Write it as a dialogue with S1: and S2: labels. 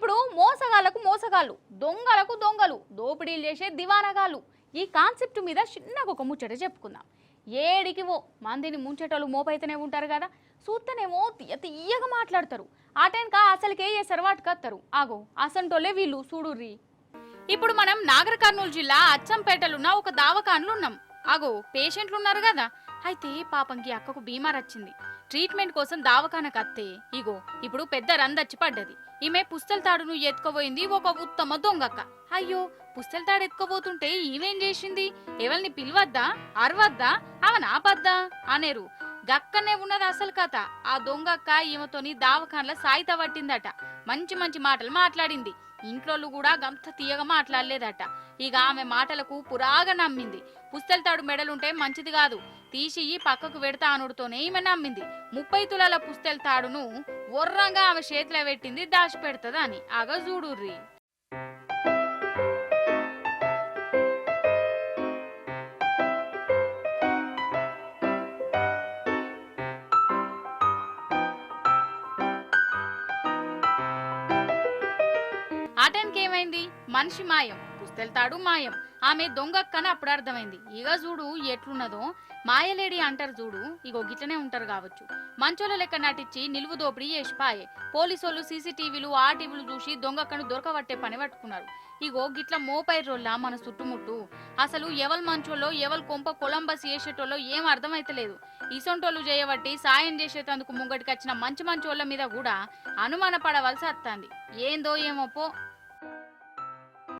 S1: ఇప్పుడు మోసగాళ్లకు మోసగాళ్ళు, దొంగలకు దొంగలు, దోపిడీలు చేసే దివానగాళ్ళు. ఈ కాన్సెప్ట్ మీద చిన్నగా ఒక ముచ్చట చెప్పుకుందాం. ఏడికివో మందిని ముంచేటోళ్ళు మోపైతేనే ఉంటారు కదా, చూస్తేనేమో తీయగా మాట్లాడతారు. ఆ టైంకా అసలుకే చేస్తారు వాటికత్తారు. ఆగో అసంటోళ్ళే వీళ్ళు చూడుర్రి. ఇప్పుడు మనం నాగర్ కర్నూలు జిల్లా అచ్చంపేటలున్న ఒక దావకాన్లు ఉన్నాం. అగో పేషెంట్లు ఉన్నారు కదా, అయితే పాపంకి అక్కకు బీమార్ వచ్చింది. ట్రీట్మెంట్ కోసం దావకానకు అత్తే ఇగో ఇప్పుడు పెద్ద రందచ్చి పడ్డది. ఈమె పుస్తల తాడును ఎత్తుకోబోయింది ఒక ఉత్తమ దొంగక్క. అయ్యో పుస్తల తాడు ఎత్తుకోబోతుంటే ఈమెం చేసింది, ఎవరిని పిలవద్దా అరవద్దా అవన్ ఆపద్దా అనేరు. గక్కనే ఉన్నది అసలు కథ. ఆ దొంగక్క ఈమెతోని దావకాన్ల సాయిత పట్టిందట. మంచి మంచి మాటలు మాట్లాడింది. ఇంట్లో కూడా గంత తీయగా మాట్లాడలేదట. ఇక ఆమె మాటలకు పురాగా నమ్మింది. పుస్తల తాడు మెడలుంటే మంచిది కాదు, తీసి పక్కకు పెడతా అనుడుతోనే ఈమె నమ్మింది. 30 తులాల పుస్తల తాడును ఒర్రంగా ఆమె చేతిలో పెట్టింది, దాచి పెడతదా అని. అగ చూడుర్రి. ఆటానికి ఏమైంది, మనిషి మాయం, పుస్తెళ్తాడు మాయం. ఆమె దొంగక్కని అప్పుడు అర్థమైంది. ఇక చూడు ఎట్లున్నదో, మాయలేడి అంటారు చూడు, ఇగో గిట్లనే ఉంటారు కావచ్చు. మంచోళ్ళ లెక్క నటించి నిలువు దోపిడీ చేసిపాయే. పోలీసోళ్ళు సీసీటీవీలు ఆ టీవీలు చూసి దొంగక్కను దొరకబట్టే పని పట్టుకున్నారు. ఇగో గిట్ల మోపైరోళ్ళ మన చుట్టుముట్టు. అసలు ఎవల్ మంచోళ్ళో ఎవల్ కొంప కొలంబస్ చేసేటోళ్ళో ఏం అర్థమైతలేదు. ఇసొంటోళ్ళు చేయబట్టి సాయం చేసేటందుకు ముంగటికి వచ్చిన మంచి మంచోళ్ళ మీద కూడా అనుమాన పడవలసి వస్తుంది. ఏందో ఏమో పో.